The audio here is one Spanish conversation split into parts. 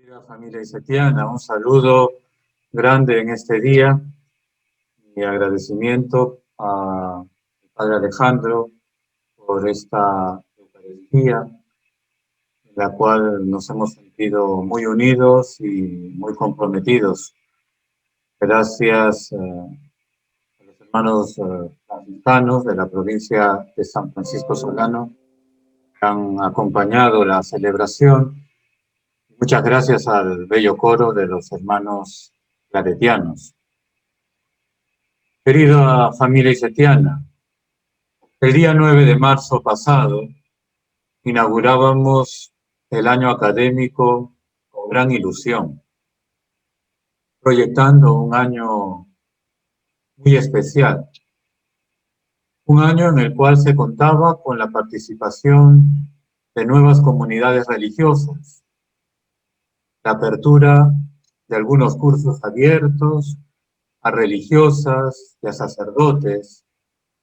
Querida familia isetiana, un saludo grande en este día. Mi agradecimiento al Padre Alejandro por esta Eucaristía, en la cual nos hemos sentido muy unidos y muy comprometidos. Gracias a los hermanos franciscanos de la provincia de San Francisco Solano que han acompañado la celebración. Muchas gracias al bello coro de los hermanos claretianos. Querida familia isetiana, el día 9 de marzo pasado inaugurábamos el año académico con gran ilusión, proyectando un año muy especial, un año en el cual se contaba con la participación de nuevas comunidades religiosas, la apertura de algunos cursos abiertos a religiosas y a sacerdotes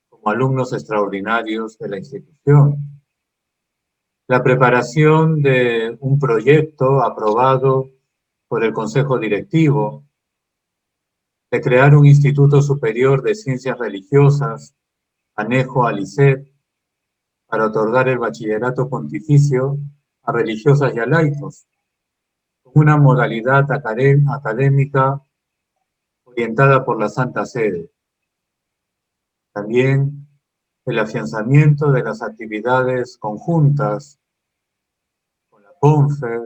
como alumnos extraordinarios de la institución, la preparación de un proyecto aprobado por el Consejo Directivo de crear un Instituto Superior de Ciencias Religiosas, anejo al ISET, para otorgar el bachillerato pontificio a religiosas y a laicos, con una modalidad académica orientada por la Santa Sede. También el afianzamiento de las actividades conjuntas con la CONFER,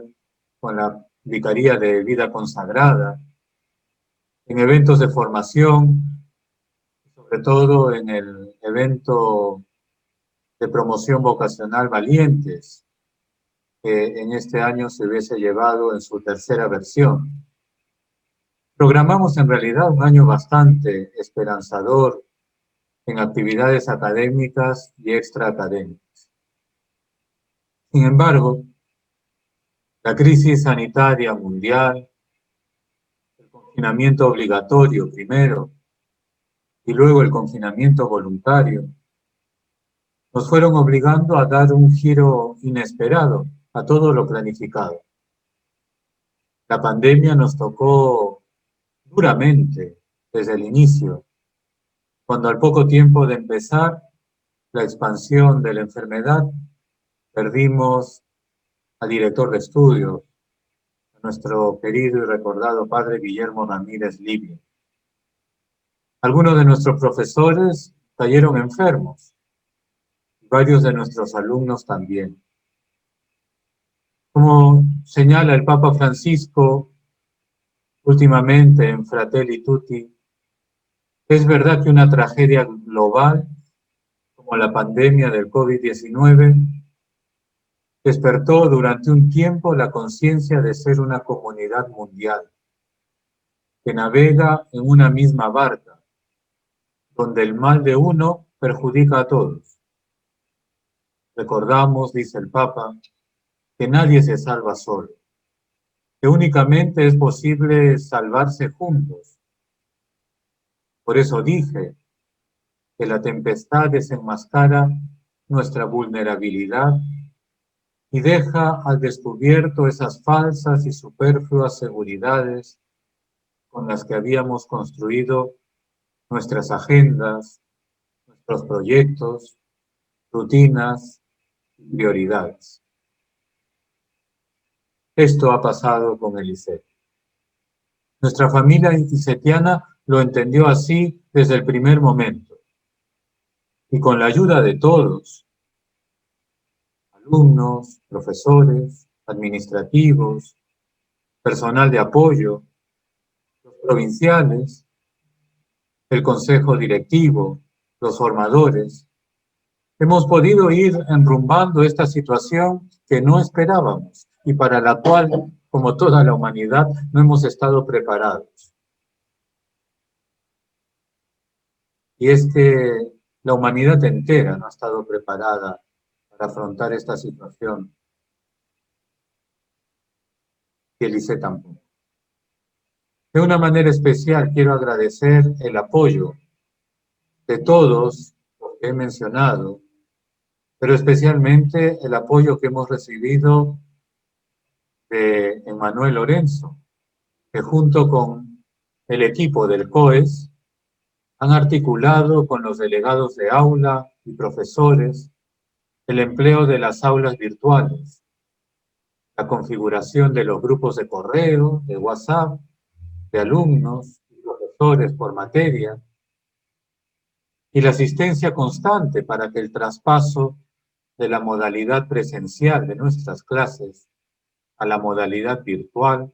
con la Vicaría de Vida Consagrada, en eventos de formación, sobre todo en el evento de promoción vocacional Valientes, que en este año se hubiese llevado en su tercera versión. Programamos en realidad un año bastante esperanzador en actividades académicas y extraacadémicas. Sin embargo, la crisis sanitaria mundial, el confinamiento obligatorio primero y luego el confinamiento voluntario, nos fueron obligando a dar un giro inesperado a todo lo planificado. La pandemia nos tocó duramente desde el inicio, cuando al poco tiempo de empezar la expansión de la enfermedad, perdimos al director de estudios, a nuestro querido y recordado padre Guillermo Ramírez Livio. Algunos de nuestros profesores cayeron enfermos, y varios de nuestros alumnos también. Como señala el Papa Francisco últimamente en Fratelli Tutti, es verdad que una tragedia global como la pandemia del COVID-19 despertó durante un tiempo la conciencia de ser una comunidad mundial que navega en una misma barca, donde el mal de uno perjudica a todos. Recordamos, dice el Papa, que nadie se salva solo, que únicamente es posible salvarse juntos. Por eso dije que la tempestad desenmascara nuestra vulnerabilidad y deja al descubierto esas falsas y superfluas seguridades con las que habíamos construido nuestras agendas, nuestros proyectos, rutinas y prioridades. Esto ha pasado con el ISET. Nuestra familia isetiana lo entendió así desde el primer momento. Y con la ayuda de todos, alumnos, profesores, administrativos, personal de apoyo, los provinciales, el consejo directivo, los formadores, hemos podido ir enrumbando esta situación que no esperábamos y para la cual, como toda la humanidad, no hemos estado preparados. Y es que la humanidad entera no ha estado preparada para afrontar esta situación, y el ISET tampoco. De una manera especial quiero agradecer el apoyo de todos los que he mencionado, pero especialmente el apoyo que hemos recibido de Emmanuel Lorenzo, que junto con el equipo del COES han articulado con los delegados de aula y profesores el empleo de las aulas virtuales, la configuración de los grupos de correo, de WhatsApp, de alumnos y profesores por materia, y la asistencia constante para que el traspaso de la modalidad presencial de nuestras clases a la modalidad virtual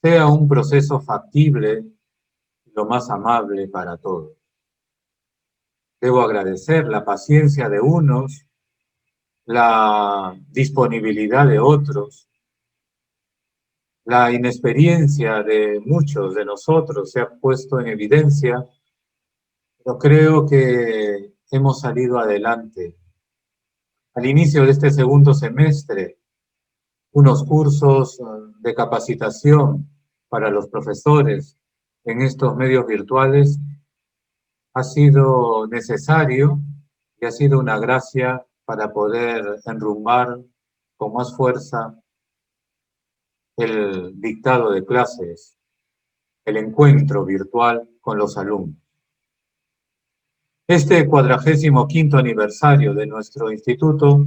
sea un proceso factible y lo más amable para todos. Debo agradecer la paciencia de unos, la disponibilidad de otros, la inexperiencia de muchos de nosotros se ha puesto en evidencia, pero creo que hemos salido adelante. Al inicio de este segundo semestre, unos cursos de capacitación para los profesores en estos medios virtuales ha sido necesario y ha sido una gracia para poder enrumbar con más fuerza el dictado de clases, el encuentro virtual con los alumnos. Este 45º aniversario de nuestro instituto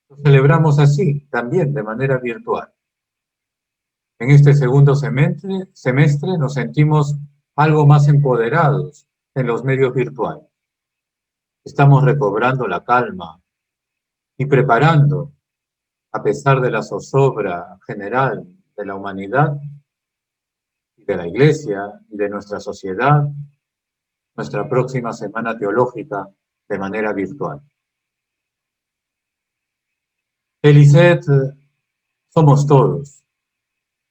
lo celebramos así, también de manera virtual. En este segundo semestre nos sentimos algo más empoderados en los medios virtuales. Estamos recobrando la calma y preparando, a pesar de la zozobra general de la humanidad, de la Iglesia y de nuestra sociedad, nuestra próxima semana teológica de manera virtual. El ISET somos todos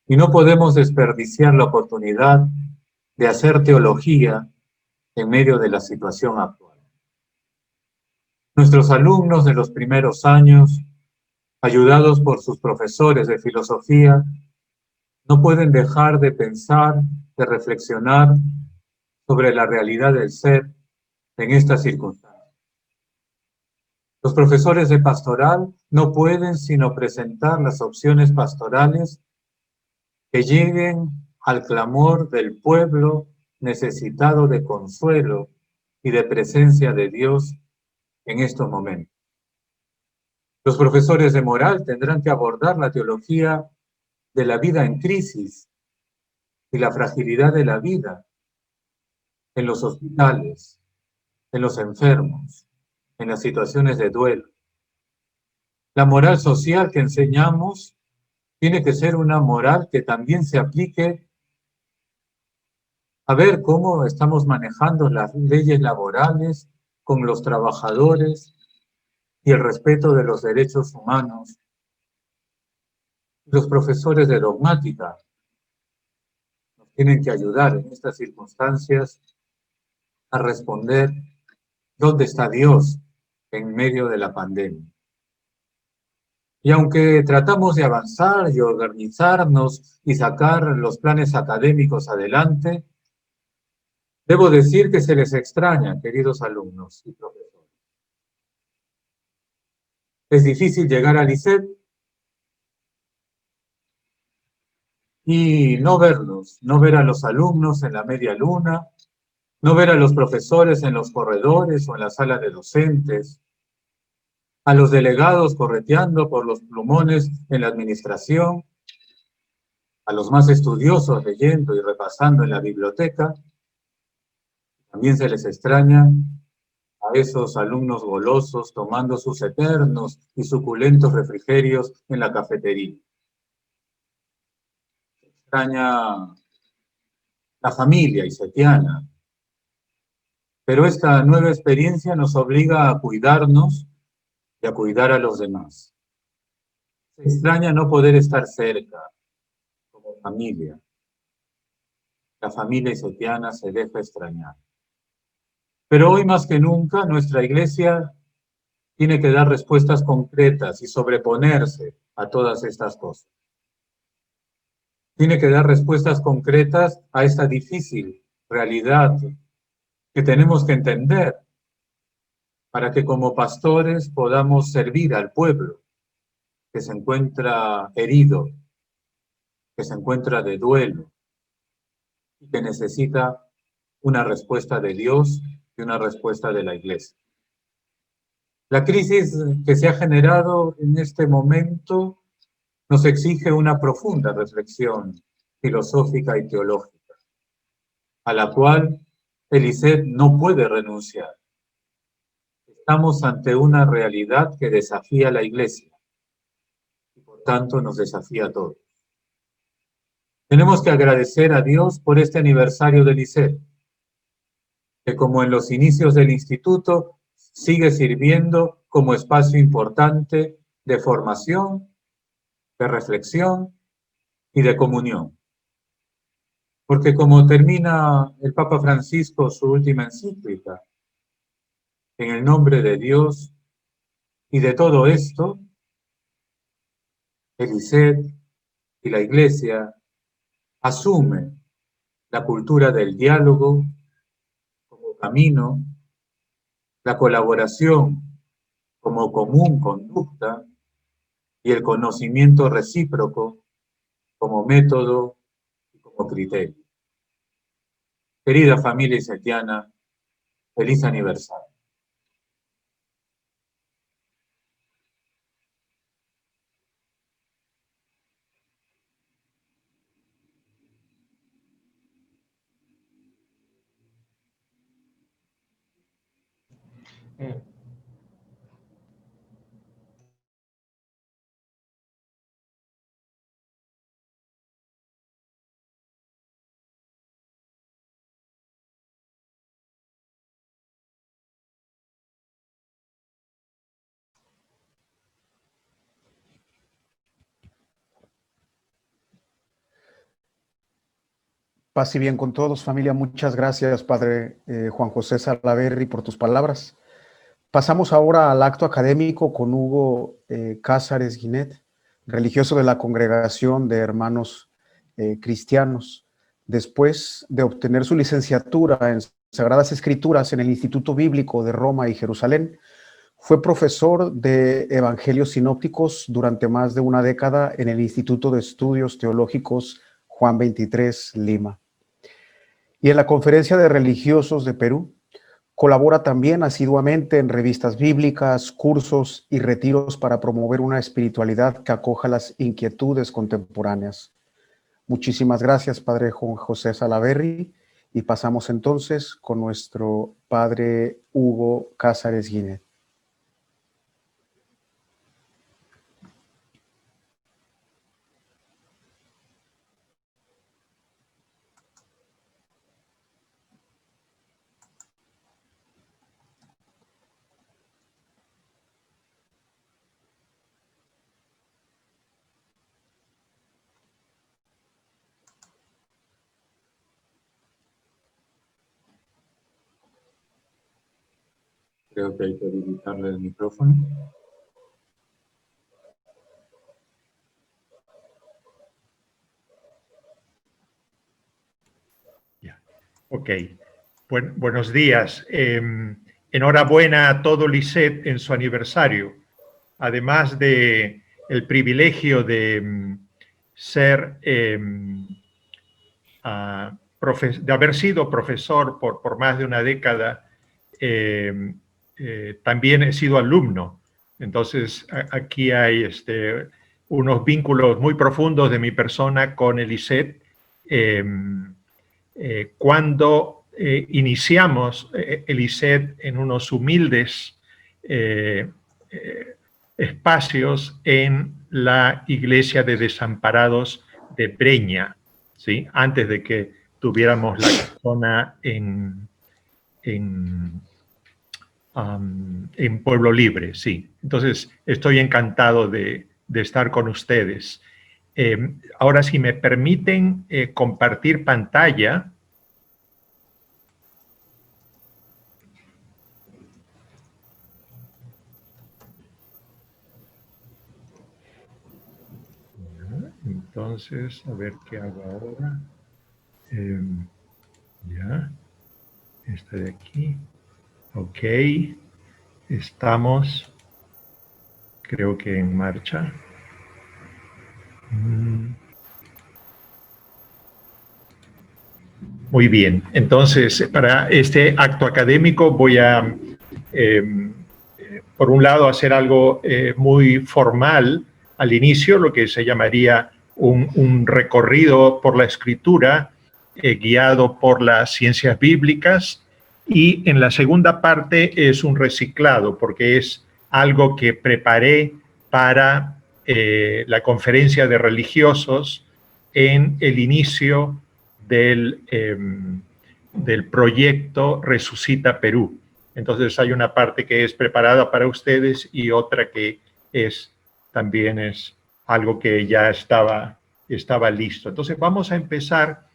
y no podemos desperdiciar la oportunidad de hacer teología en medio de la situación actual. Nuestros alumnos de los primeros años, ayudados por sus profesores de filosofía, no pueden dejar de pensar, de reflexionar sobre la realidad del ser en estas circunstancias. Los profesores de pastoral no pueden sino presentar las opciones pastorales que lleguen al clamor del pueblo necesitado de consuelo y de presencia de Dios en estos momentos. Los profesores de moral tendrán que abordar la teología de la vida en crisis y la fragilidad de la vida en los hospitales, en los enfermos, en las situaciones de duelo. La moral social que enseñamos tiene que ser una moral que también se aplique a ver cómo estamos manejando las leyes laborales con los trabajadores y el respeto de los derechos humanos. Los profesores de dogmática nos tienen que ayudar en estas circunstancias a responder dónde está Dios en medio de la pandemia. Y aunque tratamos de avanzar y organizarnos y sacar los planes académicos adelante, debo decir que se les extraña, queridos alumnos y profesores. Es difícil llegar al ISET y no verlos, no ver a los alumnos en la media luna, no ver a los profesores en los corredores o en la sala de docentes, a los delegados correteando por los plumones en la administración, a los más estudiosos leyendo y repasando en la biblioteca. También se les extraña a esos alumnos golosos tomando sus eternos y suculentos refrigerios en la cafetería. Se extraña la familia isetiana, pero esta nueva experiencia nos obliga a cuidarnos y a cuidar a los demás. Se extraña no poder estar cerca, como familia. La familia isetiana se deja extrañar. Pero hoy más que nunca nuestra Iglesia tiene que dar respuestas concretas y sobreponerse a todas estas cosas. Tiene que dar respuestas concretas a esta difícil realidad que tenemos que entender para que como pastores podamos servir al pueblo que se encuentra herido, que se encuentra de duelo y que necesita una respuesta de Dios y una respuesta de la Iglesia. La crisis que se ha generado en este momento nos exige una profunda reflexión filosófica y teológica, a la cual el ISET no puede renunciar. Estamos ante una realidad que desafía a la Iglesia y por tanto nos desafía a todos. Tenemos que agradecer a Dios por este aniversario del ISET, que como en los inicios del instituto sigue sirviendo como espacio importante de formación, de reflexión y de comunión. Porque como termina el Papa Francisco su última encíclica, en el nombre de Dios y de todo esto, el ISET y la Iglesia asume la cultura del diálogo como camino, la colaboración como común conducta y el conocimiento recíproco como método y como criterio. Querida familia isetiana, feliz aniversario. Paz y bien con todos, familia. Muchas gracias, Padre Juan José Salaverry, por tus palabras. Pasamos ahora al acto académico con Hugo Cázares Guinet, religioso de la Congregación de Hermanos Cristianos. Después de obtener su licenciatura en Sagradas Escrituras en el Instituto Bíblico de Roma y Jerusalén, fue profesor de Evangelios Sinópticos durante más de una década en el Instituto de Estudios Teológicos Juan 23, Lima. Y en la Conferencia de Religiosos de Perú, colabora también asiduamente en revistas bíblicas, cursos y retiros para promover una espiritualidad que acoja las inquietudes contemporáneas. Muchísimas gracias, Padre Juan José Salaverry, y pasamos entonces con nuestro Padre Hugo Cázares Guinet. Creo que hay que habilitarle el micrófono. Ok, buenos días. Enhorabuena a todo el ISET en su aniversario. Además de el privilegio de ser, de haber sido profesor por más de una década, también he sido alumno. Entonces, aquí hay unos vínculos muy profundos de mi persona con el ISET. Cuando iniciamos el ISET en unos humildes espacios en la Iglesia de Desamparados de Breña, ¿sí? Antes de que tuviéramos la zona en Pueblo Libre, sí. Entonces, estoy encantado de estar con ustedes. Ahora, si me permiten compartir pantalla. Entonces, a ver qué hago ahora. Ya, esta de aquí. Ok, estamos, creo que en marcha. Muy bien, entonces para este acto académico voy a, por un lado, hacer algo muy formal al inicio, lo que se llamaría un recorrido por la escritura guiado por las ciencias bíblicas, y en la segunda parte es un reciclado, porque es algo que preparé para la conferencia de religiosos en el inicio del proyecto Resucita Perú. Entonces hay una parte que es preparada para ustedes y otra que también es algo que ya estaba listo. Entonces vamos a empezar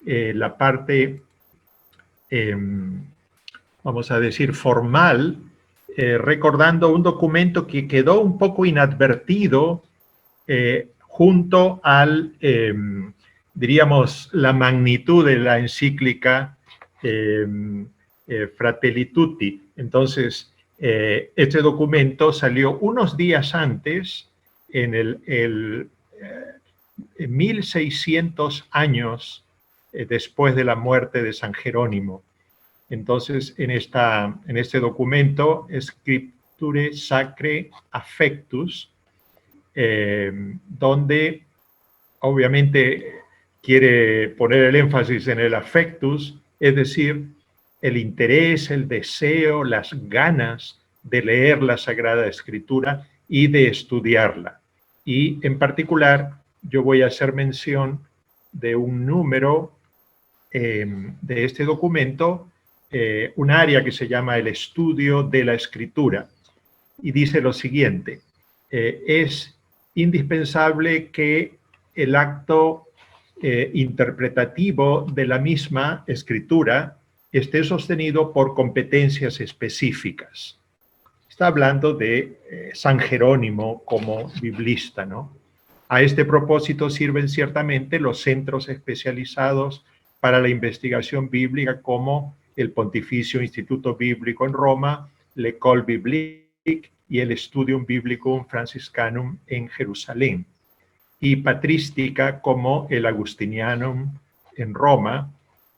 la parte, vamos a decir, formal, recordando un documento que quedó un poco inadvertido junto al, diríamos, la magnitud de la encíclica Fratelli Tutti. Entonces, este documento salió unos días antes, en 1600 años después de la muerte de San Jerónimo. Entonces, en este documento, Scripturae Sacrae Affectus, donde obviamente quiere poner el énfasis en el affectus, es decir, el interés, el deseo, las ganas de leer la Sagrada Escritura y de estudiarla. Y en particular, yo voy a hacer mención de un número de este documento, un área que se llama el estudio de la Escritura. Y dice lo siguiente: es indispensable que el acto interpretativo de la misma escritura esté sostenido por competencias específicas. Está hablando de San Jerónimo como biblista, ¿no? A este propósito sirven ciertamente los centros especializados para la investigación bíblica, como el Pontificio Instituto Bíblico en Roma, l'École Biblique y el Studium Biblicum Franciscanum en Jerusalén, y patrística como el Agustinianum en Roma,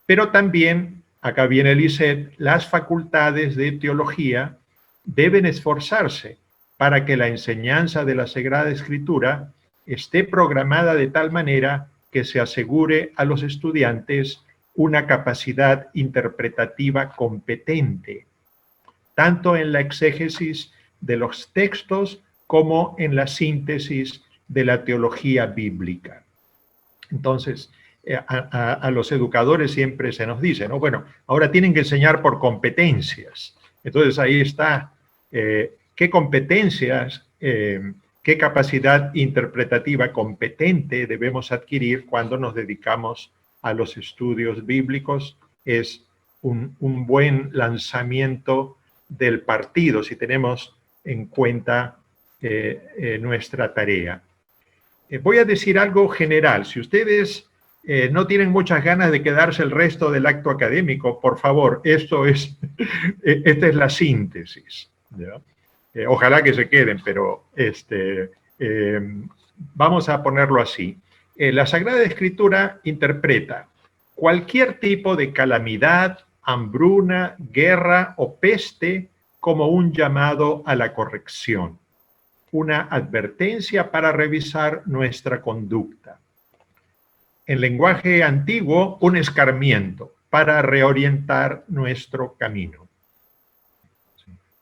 pero también, acá viene el ISET, las facultades de teología deben esforzarse para que la enseñanza de la Sagrada Escritura esté programada de tal manera que se asegure a los estudiantes una capacidad interpretativa competente, tanto en la exégesis de los textos como en la síntesis de la teología bíblica. Entonces, a los educadores siempre se nos dice, ¿no? Bueno, ahora tienen que enseñar por competencias. Entonces ahí está, ¿qué competencias, qué capacidad interpretativa competente debemos adquirir cuando nos dedicamos a los estudios bíblicos? Es un buen lanzamiento del partido, si tenemos en cuenta nuestra tarea. Voy a decir algo general. Si ustedes no tienen muchas ganas de quedarse el resto del acto académico, por favor, esta es la síntesis, ¿ya? Ojalá que se queden, pero vamos a ponerlo así. La Sagrada Escritura interpreta cualquier tipo de calamidad, hambruna, guerra o peste como un llamado a la corrección, una advertencia para revisar nuestra conducta. En lenguaje antiguo, un escarmiento para reorientar nuestro camino.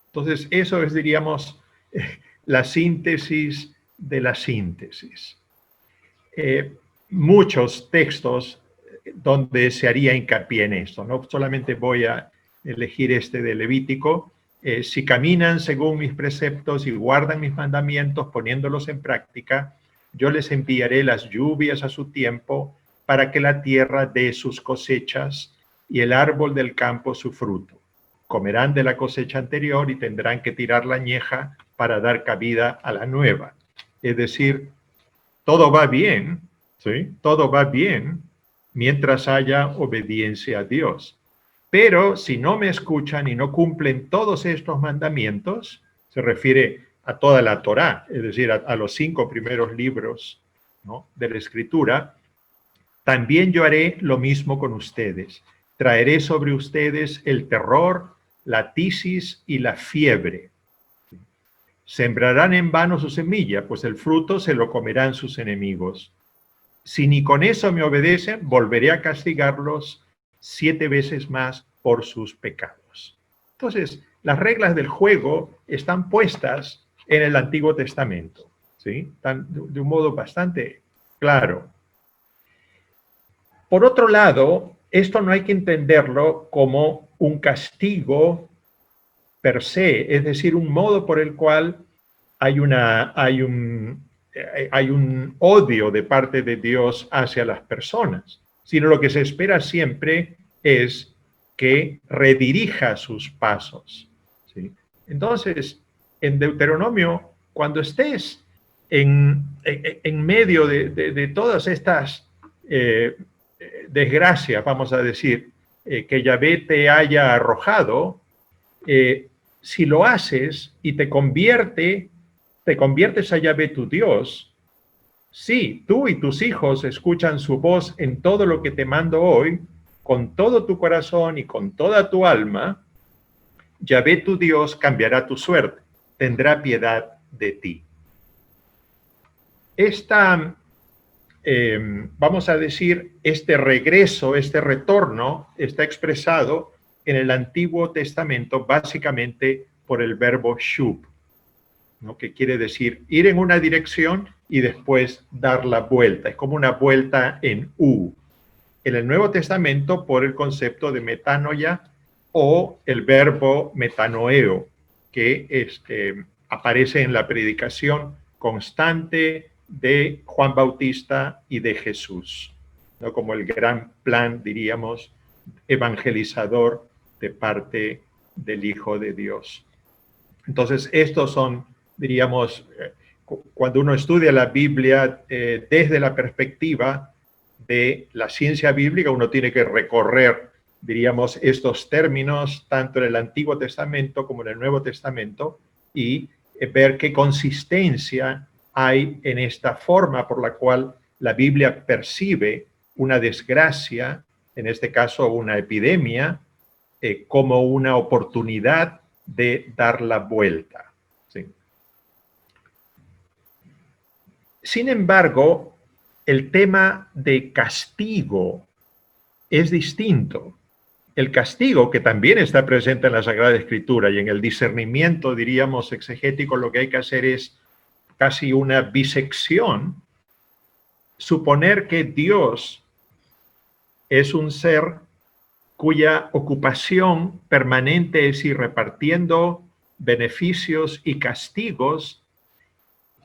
Entonces, eso es, diríamos, la síntesis de la síntesis. Muchos textos donde se haría hincapié en esto, ¿no? Solamente voy a elegir este de Levítico. Si caminan según mis preceptos y guardan mis mandamientos poniéndolos en práctica, yo les enviaré las lluvias a su tiempo para que la tierra dé sus cosechas y el árbol del campo su fruto. Comerán de la cosecha anterior y tendrán que tirar la añeja para dar cabida a la nueva. Es decir, todo va bien, ¿sí? Todo va bien mientras haya obediencia a Dios. Pero si no me escuchan y no cumplen todos estos mandamientos, se refiere a toda la Torá, es decir, a los 5 primeros libros ¿no?, de la Escritura, también yo haré lo mismo con ustedes. Traeré sobre ustedes el terror, la tisis y la fiebre. Sembrarán en vano su semilla, pues el fruto se lo comerán sus enemigos. Si ni con eso me obedecen, volveré a castigarlos 7 veces más por sus pecados. Entonces, las reglas del juego están puestas en el Antiguo Testamento, ¿sí? Están de un modo bastante claro. Por otro lado, esto no hay que entenderlo como un castigo per se, es decir, un modo por el cual hay un odio de parte de Dios hacia las personas, sino lo que se espera siempre es que redirija sus pasos, ¿sí? Entonces, en Deuteronomio, cuando estés en medio de todas estas desgracias, vamos a decir, que Yahvé te haya arrojado, si lo haces y te conviertes a Yahvé tu Dios, sí, tú y tus hijos escuchan su voz en todo lo que te mando hoy, con todo tu corazón y con toda tu alma, Yahvé tu Dios cambiará tu suerte, tendrá piedad de ti. Vamos a decir, este regreso, este retorno está expresado en el Antiguo Testamento básicamente por el verbo shub, ¿no?, que quiere decir ir en una dirección y después dar la vuelta. Es como una vuelta en U. En el Nuevo Testamento por el concepto de metanoia o el verbo metanoeo, que aparece en la predicación constante de Juan Bautista y de Jesús, ¿no?, como el gran plan, diríamos, evangelizador de parte del Hijo de Dios. Entonces, estos son, diríamos, cuando uno estudia la Biblia desde la perspectiva de la ciencia bíblica, uno tiene que recorrer, diríamos, estos términos tanto en el Antiguo Testamento como en el Nuevo Testamento y ver qué consistencia hay en esta forma por la cual la Biblia percibe una desgracia, en este caso una epidemia, como una oportunidad de dar la vuelta, ¿sí? Sin embargo, el tema de castigo es distinto. El castigo, que también está presente en la Sagrada Escritura y en el discernimiento, diríamos, exegético, lo que hay que hacer es casi una bisección, suponer que Dios es un ser cuya ocupación permanente es ir repartiendo beneficios y castigos,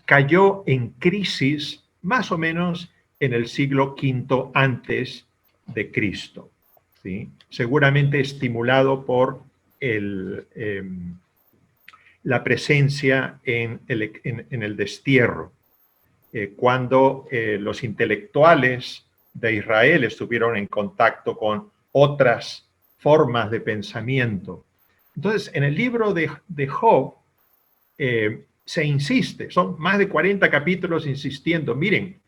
cayó en crisis más o menos en el siglo V antes de Cristo, ¿sí? Seguramente estimulado por la presencia en el destierro, cuando los intelectuales de Israel estuvieron en contacto con otras formas de pensamiento. Entonces, en el libro de Job se insiste, son más de 40 capítulos insistiendo, miren,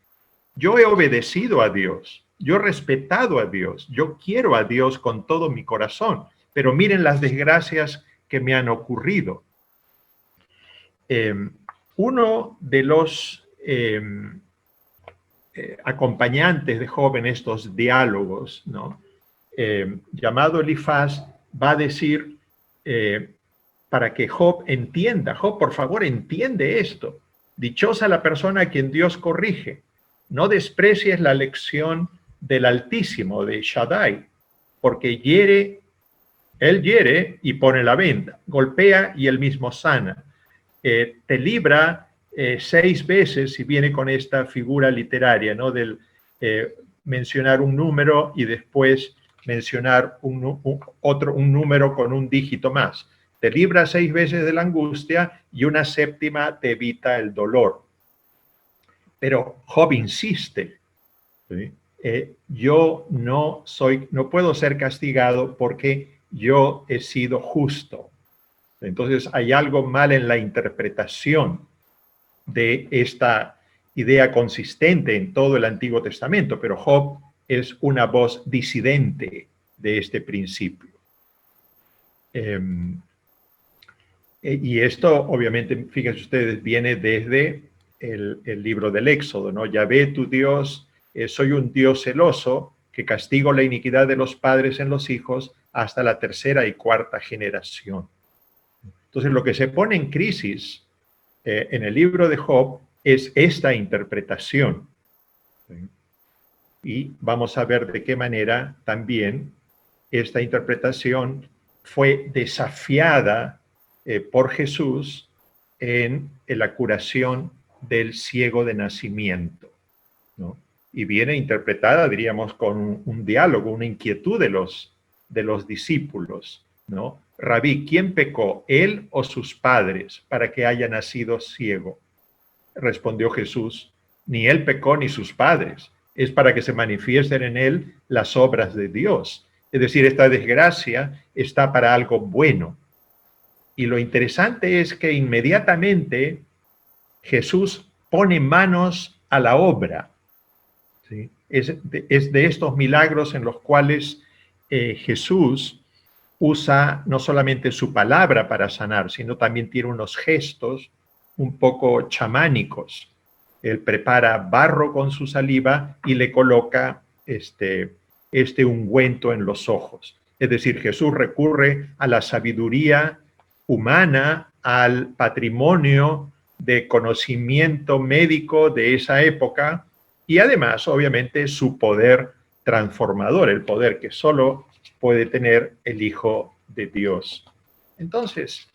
yo he obedecido a Dios, yo he respetado a Dios, yo quiero a Dios con todo mi corazón, pero miren las desgracias que me han ocurrido. Uno de los acompañantes de Job en estos diálogos, ¿no?, llamado Elifaz, va a decir, para que Job entienda, Job, por favor, entiende esto. Dichosa la persona a quien Dios corrige. No desprecies la lección del Altísimo, de Shaddai, porque él hiere y pone la venda, golpea y él mismo sana. Te libra 6 veces, si viene con esta figura literaria, ¿no?, del mencionar un número y después mencionar un número con un dígito más. Te libra 6 veces de la angustia y una 7ª te evita el dolor. Pero Job insiste, ¿sí? Yo no puedo ser castigado porque yo he sido justo. Entonces hay algo mal en la interpretación de esta idea consistente en todo el Antiguo Testamento, pero Job es una voz disidente de este principio. Y esto, obviamente, fíjense ustedes, viene desde el libro del Éxodo, ¿no? Yahvé, tu Dios, soy un Dios celoso que castigo la iniquidad de los padres en los hijos hasta la tercera y cuarta generación. Entonces, lo que se pone en crisis en el libro de Job es esta interpretación. ¿Sí? Y vamos a ver de qué manera también esta interpretación fue desafiada por Jesús en la curación del ciego de nacimiento, ¿no? Y viene interpretada, diríamos, con un diálogo, una inquietud de los discípulos, ¿no? Rabí, ¿quién pecó, él o sus padres, para que haya nacido ciego? Respondió Jesús, ni él pecó ni sus padres, es para que se manifiesten en él las obras de Dios. Es decir, esta desgracia está para algo bueno. Y lo interesante es que inmediatamente Jesús pone manos a la obra. ¿Sí? Es de estos milagros en los cuales Jesús usa no solamente su palabra para sanar, sino también tiene unos gestos un poco chamánicos. Él prepara barro con su saliva y le coloca este ungüento en los ojos. Es decir, Jesús recurre a la sabiduría humana, al patrimonio de conocimiento médico de esa época y además, obviamente, su poder transformador, el poder que solo puede tener el Hijo de Dios. Entonces,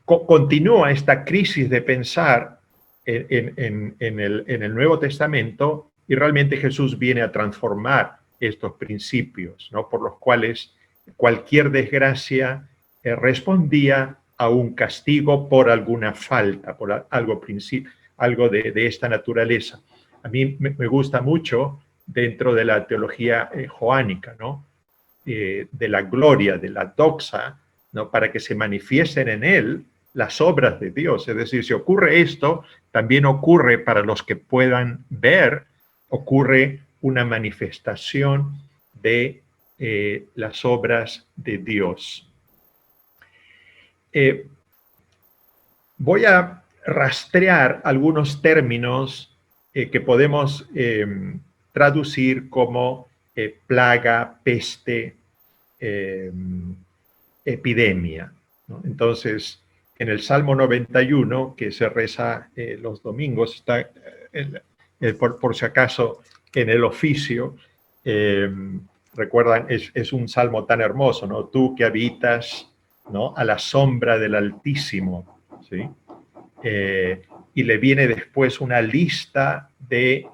continúa esta crisis de pensar en el Nuevo Testamento y realmente Jesús viene a transformar estos principios, ¿no? Por los cuales cualquier desgracia respondía a un castigo por alguna falta, por algo de esta naturaleza. A mí me gusta mucho dentro de la teología joánica, ¿no? De la gloria, de la doxa, ¿no? Para que se manifiesten en él las obras de Dios. Es decir, si ocurre esto, también ocurre para los que puedan ver, ocurre una manifestación de las obras de Dios. Voy a rastrear algunos términos que podemos traducir como plaga, peste, epidemia, ¿no? Entonces, en el Salmo 91, que se reza los domingos, está, por si acaso, en el oficio, recuerdan, es un salmo tan hermoso, ¿no? Tú que habitas, ¿no?, a la sombra del Altísimo, ¿sí? Y le viene después una lista de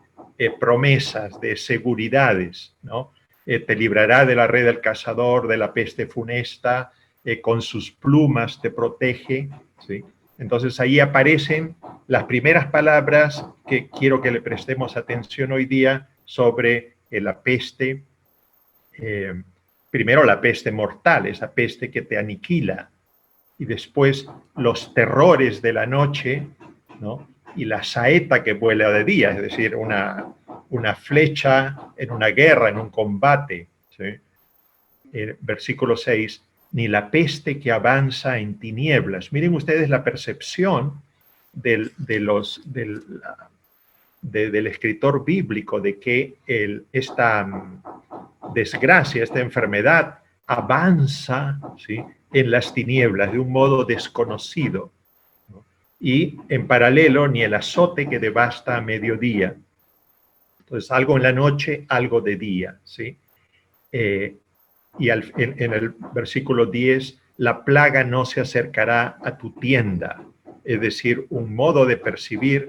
promesas, de seguridades, ¿no? Te librará de la red del cazador, de la peste funesta, con sus plumas te protege, ¿sí? Entonces ahí aparecen las primeras palabras que quiero que le prestemos atención hoy día sobre la peste. Primero la peste mortal, esa peste que te aniquila, y después los terrores de la noche, ¿no? Y la saeta que vuela de día, es decir, una flecha en una guerra, en un combate, ¿sí? Versículo 6, ni la peste que avanza en tinieblas. Miren ustedes la percepción del escritor bíblico de que esta desgracia, esta enfermedad avanza, ¿sí?, en las tinieblas de un modo desconocido, ¿no? Y en paralelo ni el azote que devasta a mediodía. Entonces algo en la noche, algo de día, ¿sí? Y en el versículo 10, la plaga no se acercará a tu tienda. Es decir, un modo de percibir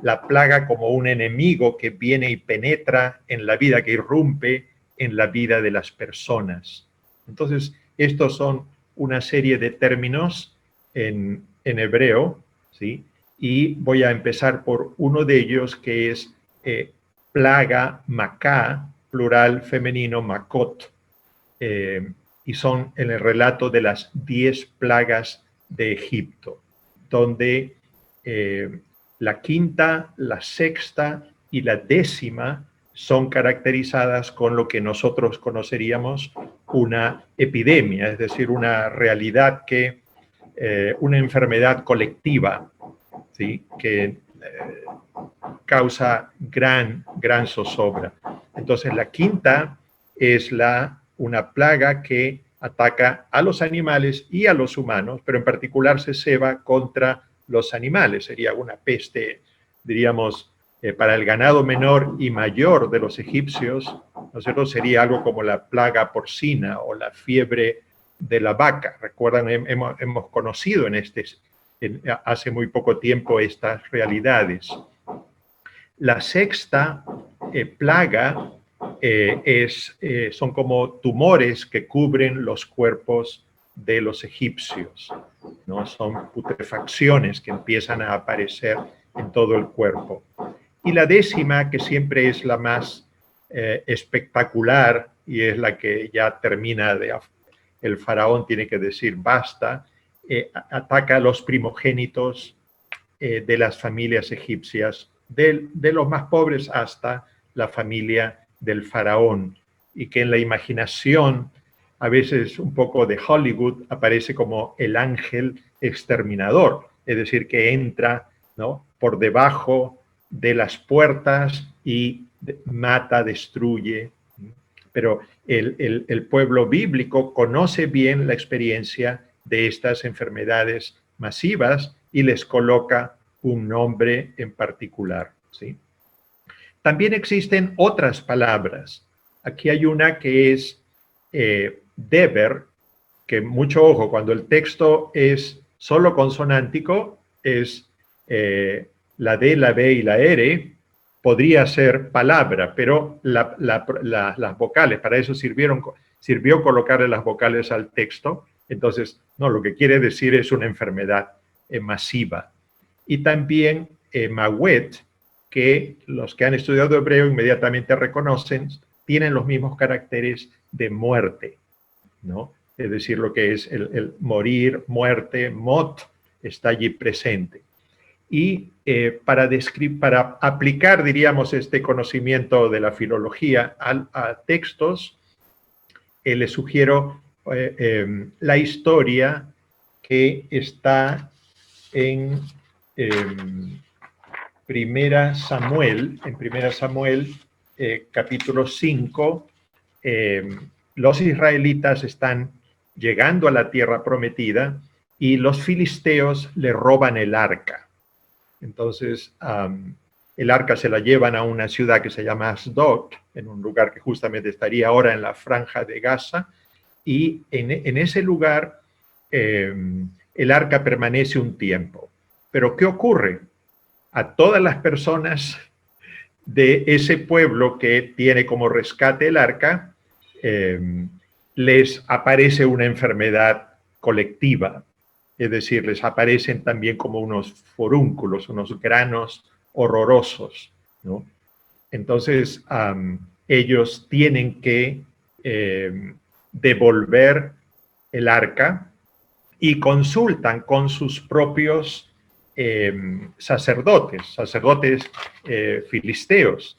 la plaga como un enemigo que viene y penetra en la vida, que irrumpe en la vida de las personas. Entonces, estos son una serie de términos en hebreo, ¿sí? Y voy a empezar por uno de ellos, que es plaga, macá, plural femenino, makot. Y son en el relato de las 10 plagas de Egipto, donde la quinta, la sexta y la décima son caracterizadas con lo que nosotros conoceríamos una epidemia, es decir, una realidad una enfermedad colectiva, ¿sí? Que causa gran zozobra. Entonces, la quinta es una plaga que ataca a los animales y a los humanos, pero en particular se ceba contra los animales. Sería una peste, diríamos, para el ganado menor y mayor de los egipcios, ¿no es cierto? Sería algo como la plaga porcina o la fiebre de la vaca. Recuerdan, hemos conocido hace muy poco tiempo estas realidades. La sexta plaga son como tumores que cubren los cuerpos de los egipcios, ¿no? Son putrefacciones que empiezan a aparecer en todo el cuerpo. Y la décima, que siempre es la más espectacular y es la que ya termina el faraón tiene que decir basta, ataca a los primogénitos de las familias egipcias, de los más pobres hasta la familia del faraón, y que en la imaginación, a veces un poco de Hollywood, aparece como el ángel exterminador, es decir, que entra, ¿no?, por debajo de las puertas y mata, destruye. Pero el pueblo bíblico conoce bien la experiencia de estas enfermedades masivas y les coloca un nombre en particular, ¿sí? También existen otras palabras. Aquí hay una que es Deber, que mucho ojo, cuando el texto es solo consonántico, es la D, la B y la R, podría ser palabra, pero las vocales, para eso sirvió colocarle las vocales al texto. Entonces, no, lo que quiere decir es una enfermedad masiva. Y también Mawet, que los que han estudiado hebreo inmediatamente reconocen, tienen los mismos caracteres de muerte, ¿no? Es decir, lo que es el morir, muerte, mot, está allí presente. Y para aplicar, diríamos, este conocimiento de la filología a textos, les sugiero la historia que está en Primera Samuel, capítulo 5, los israelitas están llegando a la tierra prometida y los filisteos le roban el arca. Entonces, el arca se la llevan a una ciudad que se llama Asdod, en un lugar que justamente estaría ahora en la franja de Gaza, y en ese lugar el arca permanece un tiempo. Pero ¿qué ocurre? A todas las personas de ese pueblo que tiene como rescate el arca, les aparece una enfermedad colectiva, es decir, les aparecen también como unos forúnculos, unos granos horrorosos, ¿no? Entonces, ellos tienen que devolver el arca y consultan con sus propios sacerdotes filisteos,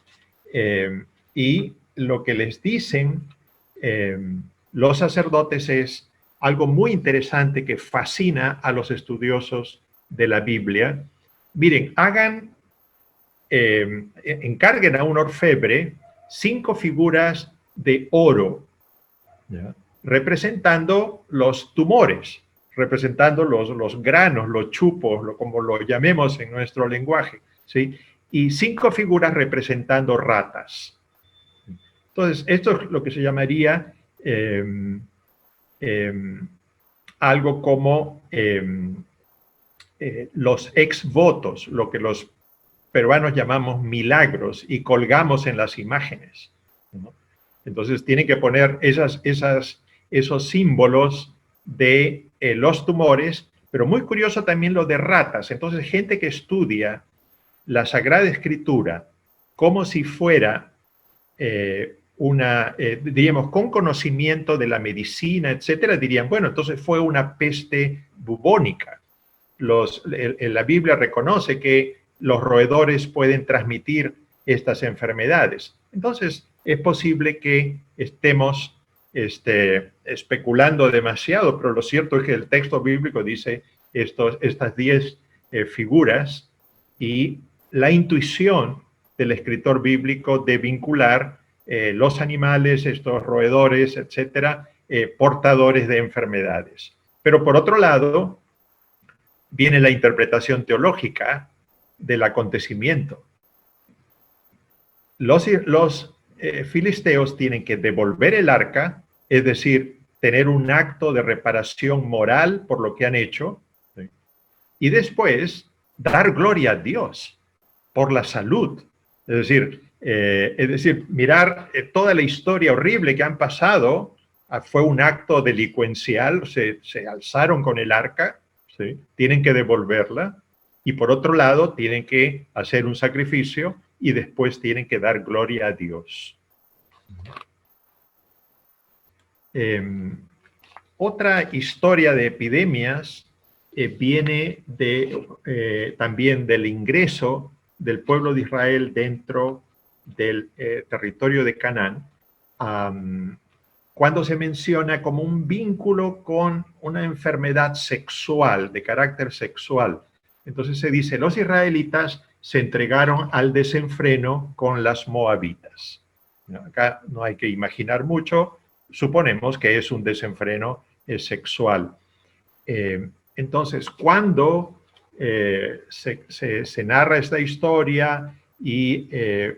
y lo que les dicen los sacerdotes es algo muy interesante que fascina a los estudiosos de la Biblia. Miren, encarguen a un orfebre 5 figuras de oro, ¿ya?, representando los tumores, representando los granos, los chupos, como lo llamemos en nuestro lenguaje, ¿sí? Y 5 figuras representando ratas. Entonces, esto es lo que se llamaría algo como los exvotos, lo que los peruanos llamamos milagros y colgamos en las imágenes, ¿no? Entonces, tienen que poner esos símbolos de los tumores, pero muy curioso también lo de ratas. Entonces, gente que estudia la Sagrada Escritura como si fuera diríamos, con conocimiento de la medicina, etcétera, dirían, bueno, entonces fue una peste bubónica, la Biblia reconoce que los roedores pueden transmitir estas enfermedades. Entonces, es posible que estemos especulando demasiado, pero lo cierto es que el texto bíblico dice estas 10 figuras, y la intuición del escritor bíblico de vincular los animales, estos roedores, etcétera, portadores de enfermedades. Pero por otro lado, viene la interpretación teológica del acontecimiento. Los filisteos tienen que devolver el arca, es decir, tener un acto de reparación moral por lo que han hecho, ¿sí? Y después dar gloria a Dios por la salud. Es decir, mirar toda la historia horrible que han pasado. Fue un acto delincuencial, se alzaron con el arca, ¿sí? Tienen que devolverla, y por otro lado tienen que hacer un sacrificio y después tienen que dar gloria a Dios. Otra historia de epidemias viene también del ingreso del pueblo de Israel dentro del territorio de Canaán, cuando se menciona como un vínculo con una enfermedad sexual, de carácter sexual. Entonces se dice, los israelitas se entregaron al desenfreno con las moabitas. Acá no hay que imaginar mucho, suponemos que es un desenfreno sexual. Entonces, cuando se narra esta historia y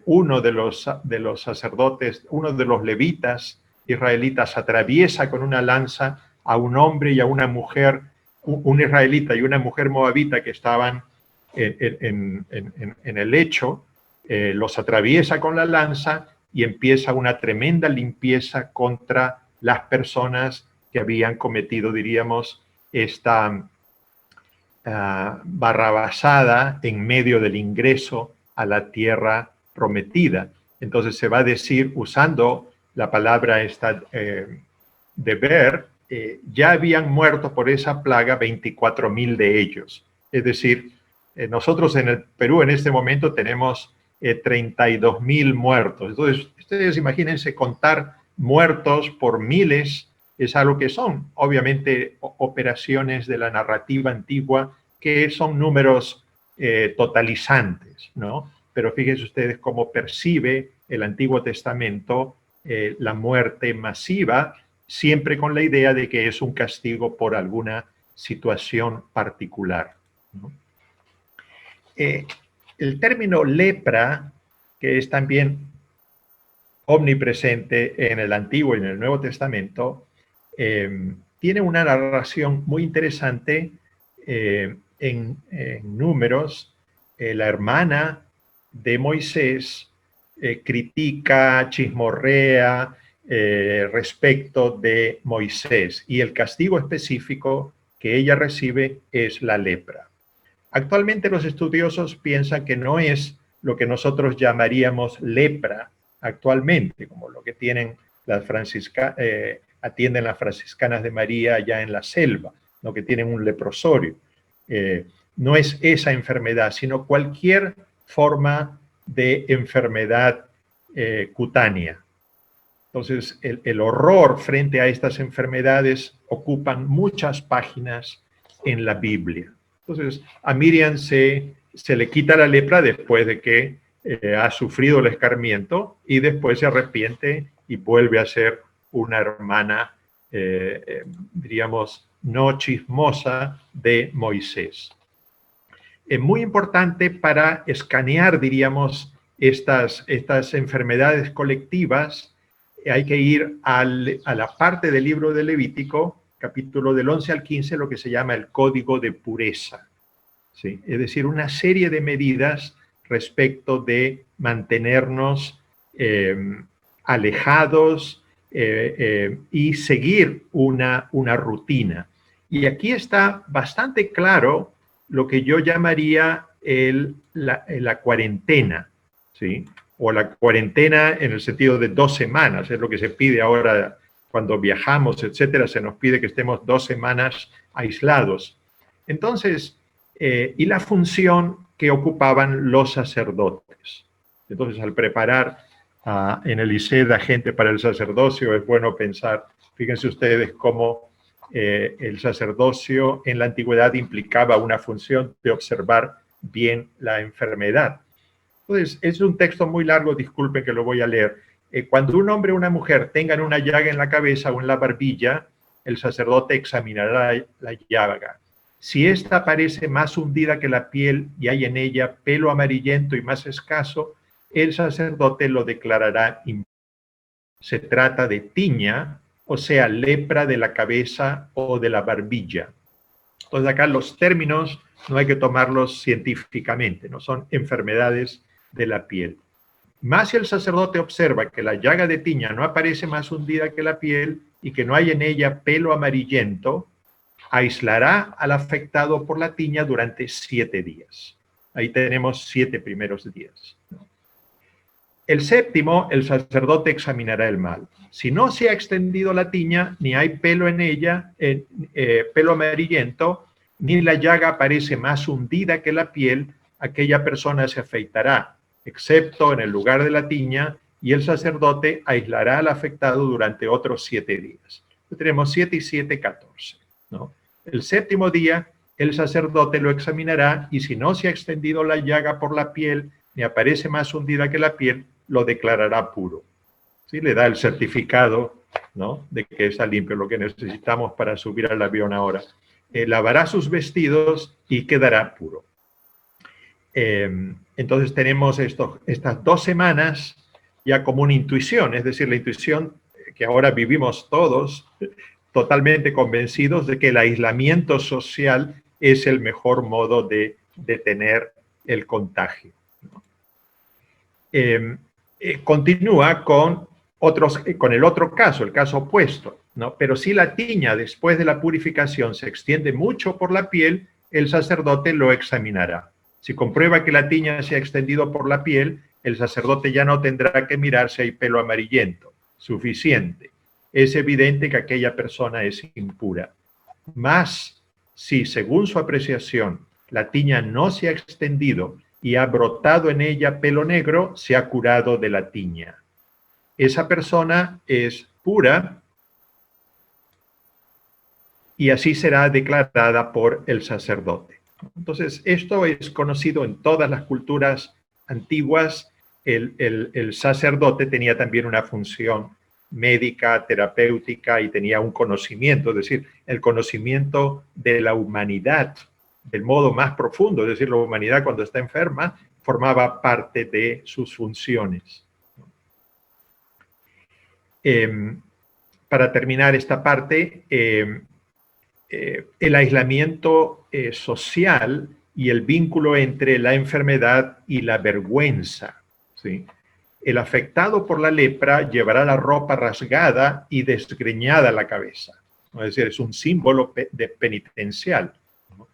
uno de los sacerdotes, uno de los levitas israelitas atraviesa con una lanza a un hombre y a una mujer, un israelita y una mujer moabita que estaban en el lecho, los atraviesa con la lanza y empieza una tremenda limpieza contra las personas que habían cometido, diríamos, esta barrabasada en medio del ingreso a la tierra prometida. Entonces se va a decir, usando la palabra esta de ver, ya habían muerto por esa plaga 24,000 de ellos. Es decir, nosotros en el Perú en este momento tenemos 32,000 muertos. Entonces, ustedes imagínense contar muertos por miles, es algo que son, obviamente, operaciones de la narrativa antigua, que son números totalizantes, ¿no? Pero fíjense ustedes cómo percibe el Antiguo Testamento la muerte masiva, siempre con la idea de que es un castigo por alguna situación particular, ¿no? El término lepra, que es también omnipresente en el Antiguo y en el Nuevo Testamento, tiene una narración muy interesante en Números. La hermana de Moisés critica, chismorrea respecto de Moisés, y el castigo específico que ella recibe es la lepra. Actualmente los estudiosos piensan que no es lo que nosotros llamaríamos lepra actualmente, como lo que tienen atienden las franciscanas de María allá en la selva, lo que tienen un leprosorio. No es esa enfermedad, sino cualquier forma de enfermedad cutánea. Entonces, el horror frente a estas enfermedades ocupan muchas páginas en la Biblia. Entonces, a Miriam se le quita la lepra después de que ha sufrido el escarmiento, y después se arrepiente y vuelve a ser una hermana, diríamos, no chismosa de Moisés. Es muy importante para escanear, diríamos, estas enfermedades colectivas. Hay que ir a la parte del libro de Levítico, capítulo del 11 al 15, lo que se llama el código de pureza, ¿sí? Es decir, una serie de medidas respecto de mantenernos alejados y seguir una rutina. Y aquí está bastante claro lo que yo llamaría la cuarentena, ¿sí? O la cuarentena en el sentido de 2 semanas, es lo que se pide ahora cuando viajamos, etcétera, se nos pide que estemos 2 semanas aislados. Entonces, y la función que ocupaban los sacerdotes. Entonces, al preparar en el liceo a gente para el sacerdocio, es bueno pensar, fíjense ustedes cómo el sacerdocio en la antigüedad implicaba una función de observar bien la enfermedad. Entonces, es un texto muy largo, disculpen que lo voy a leer. Cuando un hombre o una mujer tengan una llaga en la cabeza o en la barbilla, el sacerdote examinará la llaga. Si ésta parece más hundida que la piel y hay en ella pelo amarillento y más escaso, el sacerdote lo declarará impuro. Se trata de tiña, o sea, lepra de la cabeza o de la barbilla. Entonces acá los términos no hay que tomarlos científicamente, no son enfermedades de la piel. Más si el sacerdote observa que la llaga de tiña no aparece más hundida que la piel y que no hay en ella pelo amarillento, aislará al afectado por la tiña durante 7 días. Ahí tenemos 7 primeros días. El séptimo, el sacerdote examinará el mal. Si no se ha extendido la tiña, ni hay pelo en ella, pelo amarillento, ni la llaga parece más hundida que la piel, aquella persona se afeitará, excepto en el lugar de la tiña, y el sacerdote aislará al afectado durante otros 7 días. Entonces, tenemos 7 y 7, 14. ¿No? El séptimo día, el sacerdote lo examinará, y si no se ha extendido la llaga por la piel, ni aparece más hundida que la piel, lo declarará puro. ¿Sí? Le da el certificado, ¿no?, de que está limpio, lo que necesitamos para subir al avión ahora. Lavará sus vestidos y quedará puro. Entonces tenemos estas 2 semanas ya como una intuición, es decir, la intuición que ahora vivimos todos totalmente convencidos de que el aislamiento social es el mejor modo de detener el contagio. Continúa con el otro caso, el caso opuesto, ¿no? Pero si la tiña después de la purificación se extiende mucho por la piel, el sacerdote lo examinará. Si comprueba que la tiña se ha extendido por la piel, el sacerdote ya no tendrá que mirar si hay pelo amarillento. Suficiente. Es evidente que aquella persona es impura. Mas, si según su apreciación la tiña no se ha extendido y ha brotado en ella pelo negro, se ha curado de la tiña. Esa persona es pura y así será declarada por el sacerdote. Entonces, esto es conocido en todas las culturas antiguas. El sacerdote tenía también una función médica, terapéutica y tenía un conocimiento, es decir, el conocimiento de la humanidad del modo más profundo, es decir, la humanidad cuando está enferma formaba parte de sus funciones. Para terminar esta parte, el aislamiento social y el vínculo entre la enfermedad y la vergüenza, ¿sí? El afectado por la lepra llevará la ropa rasgada y desgreñada a la cabeza, ¿no? Es decir, es un símbolo penitencial, ¿no?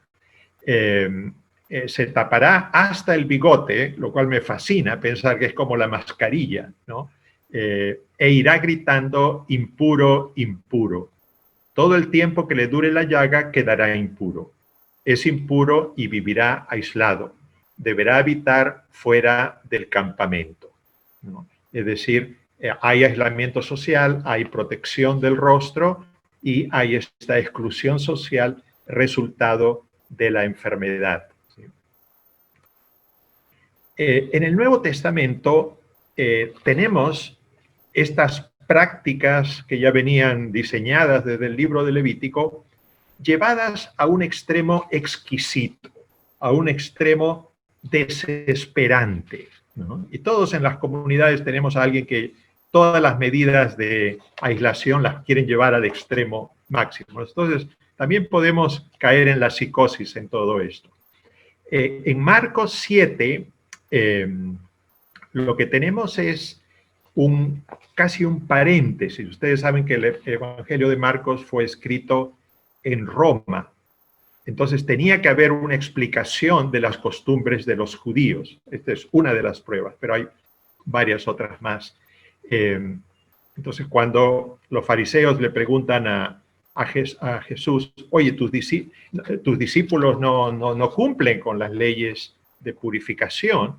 Se tapará hasta el bigote, lo cual me fascina pensar que es como la mascarilla, ¿no? E irá gritando impuro, impuro. Todo el tiempo que le dure la llaga quedará impuro. Es impuro y vivirá aislado. Deberá habitar fuera del campamento, ¿no? Es decir, hay aislamiento social, hay protección del rostro y hay esta exclusión social resultado de la enfermedad, ¿sí? En el Nuevo Testamento tenemos estas prácticas que ya venían diseñadas desde el libro de Levítico, llevadas a un extremo exquisito, a un extremo desesperante, ¿no? Y todos en las comunidades tenemos a alguien que todas las medidas de aislación las quieren llevar al extremo máximo. Entonces, también podemos caer en la psicosis en todo esto. En Marcos 7, lo que tenemos es casi un paréntesis. Ustedes saben que el Evangelio de Marcos fue escrito en Roma. Entonces tenía que haber una explicación de las costumbres de los judíos. Esta es una de las pruebas, pero hay varias otras más. Entonces cuando los fariseos le preguntan a Jesús, oye, tus discípulos no cumplen con las leyes de purificación.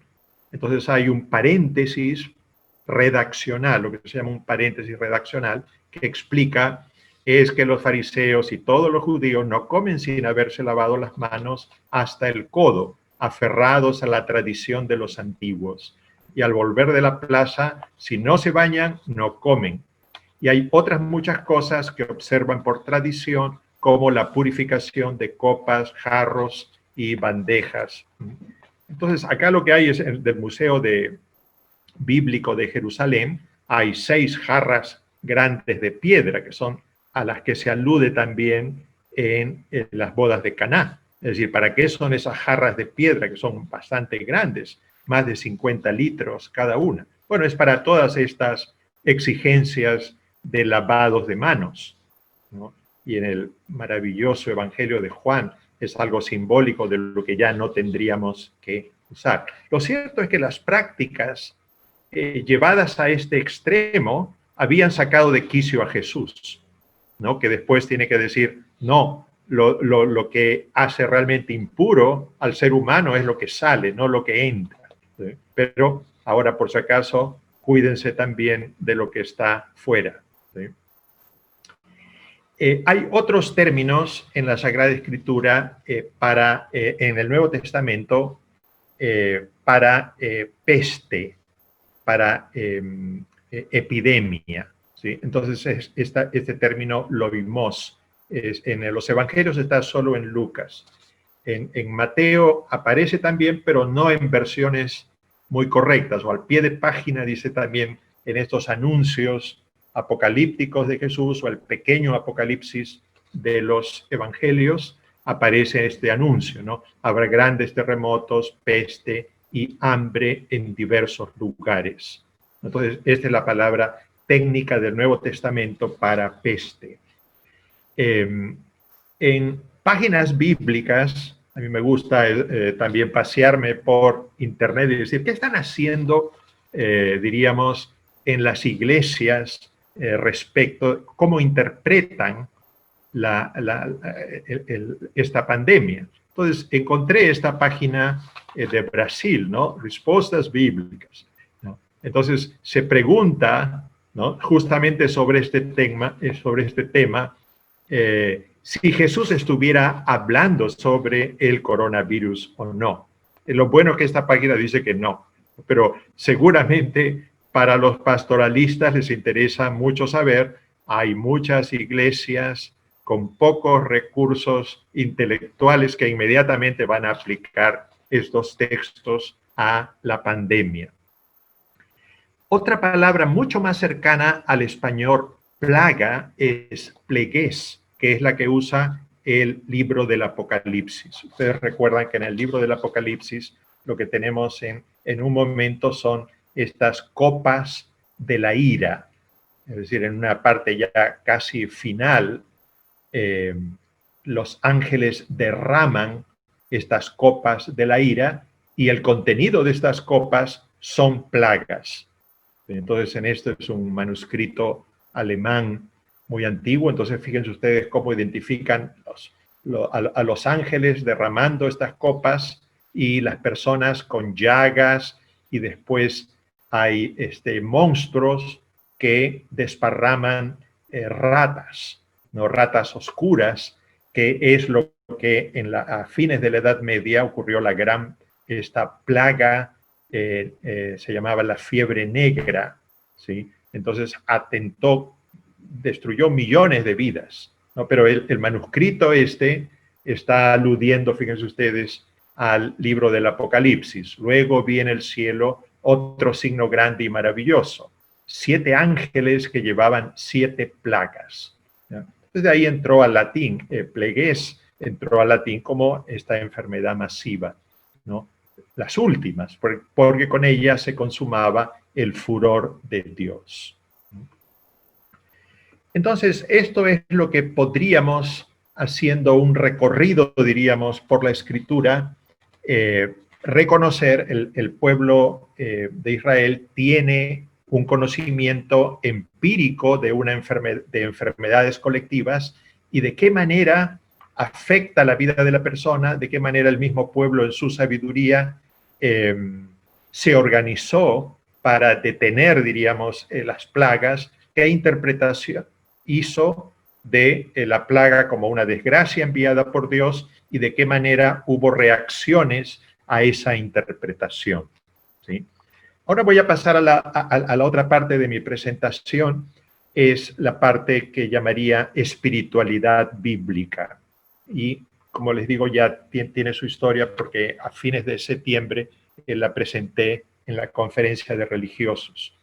Entonces hay un paréntesis redaccional, lo que se llama un paréntesis redaccional, que explica es que los fariseos y todos los judíos no comen sin haberse lavado las manos hasta el codo, aferrados a la tradición de los antiguos. Y al volver de la plaza, si no se bañan, no comen. Y hay otras muchas cosas que observan por tradición, como la purificación de copas, jarros y bandejas. Entonces, acá lo que hay es del Museo Bíblico de Jerusalén, hay 6 jarras grandes de piedra, que son a las que se alude también en las bodas de Caná. Es decir, ¿para qué son esas jarras de piedra que son bastante grandes? Más de 50 litros cada una. Bueno, es para todas estas exigencias de lavados de manos, ¿no? Y en el maravilloso Evangelio de Juan es algo simbólico de lo que ya no tendríamos que usar. Lo cierto es que las prácticas llevadas a este extremo habían sacado de quicio a Jesús, ¿no? Que después tiene que decir, no, lo que hace realmente impuro al ser humano es lo que sale, no lo que entra, ¿sí? Pero ahora, por si acaso, cuídense también de lo que está fuera, ¿sí? Hay otros términos en la Sagrada Escritura en el Nuevo Testamento para peste, para epidemia, ¿sí? Entonces, este término lobimos, en los evangelios está solo en Lucas. En Mateo aparece también, pero no en versiones muy correctas, o al pie de página dice también en estos anuncios apocalípticos de Jesús, o el pequeño apocalipsis de los evangelios, aparece este anuncio, ¿no? Habrá grandes terremotos, peste y hambre en diversos lugares. Entonces, esta es la palabra técnica del Nuevo Testamento para peste. En páginas bíblicas, a mí me gusta también pasearme por internet y decir, ¿qué están haciendo, diríamos, en las iglesias respecto, cómo interpretan esta pandemia? Entonces, encontré esta página de Brasil, ¿no? Respuestas bíblicas, ¿no? Entonces, se pregunta, ¿no? Justamente sobre este tema, si Jesús estuviera hablando sobre el coronavirus o no. Lo bueno es que esta página dice que no, pero seguramente para los pastoralistas les interesa mucho saber, hay muchas iglesias con pocos recursos intelectuales que inmediatamente van a aplicar estos textos a la pandemia. Otra palabra mucho más cercana al español plaga es plegués, que es la que usa el libro del Apocalipsis. Ustedes recuerdan que en el libro del Apocalipsis lo que tenemos en un momento son estas copas de la ira, es decir, en una parte ya casi final, los ángeles derraman estas copas de la ira y el contenido de estas copas son plagas. Entonces, en esto es un manuscrito alemán muy antiguo, entonces fíjense ustedes cómo identifican a los ángeles derramando estas copas y las personas con llagas, y después hay monstruos que desparraman ratas, ¿no? Ratas oscuras, que es lo que a fines de la Edad Media ocurrió esta plaga, se llamaba la fiebre negra, ¿sí? Entonces destruyó millones de vidas, ¿no? Pero el manuscrito está aludiendo, fíjense ustedes, al libro del Apocalipsis. Luego viene el cielo, otro signo grande y maravilloso. 7 ángeles que llevaban 7 plagas, ¿ya? Entonces de ahí entró al latín, plegués entró al latín como esta enfermedad masiva, ¿no? Las últimas, porque con ellas se consumaba el furor de Dios. Entonces, esto es lo que podríamos, haciendo un recorrido, diríamos, por la Escritura, reconocer. El pueblo de Israel tiene un conocimiento empírico de enfermedades colectivas y de qué manera afecta la vida de la persona, de qué manera el mismo pueblo en su sabiduría se organizó para detener, diríamos, las plagas, qué interpretación hizo de la plaga como una desgracia enviada por Dios y de qué manera hubo reacciones a esa interpretación, ¿sí? Ahora voy a pasar a la otra parte de mi presentación, es la parte que llamaría espiritualidad bíblica. Y como les digo, ya tiene su historia porque a fines de septiembre la presenté en la conferencia de religiosos.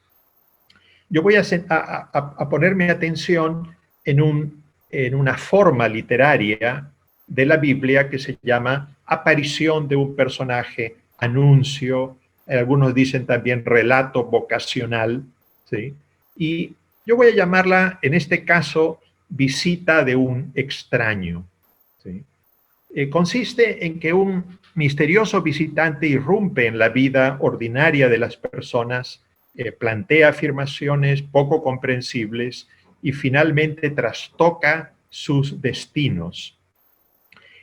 Yo voy a poner mi atención en una forma literaria de la Biblia que se llama aparición de un personaje, anuncio, algunos dicen también relato vocacional, ¿sí? Y yo voy a llamarla, en este caso, visita de un extraño, ¿sí? Consiste en que un misterioso visitante irrumpe en la vida ordinaria de las personas, plantea afirmaciones poco comprensibles y finalmente trastoca sus destinos.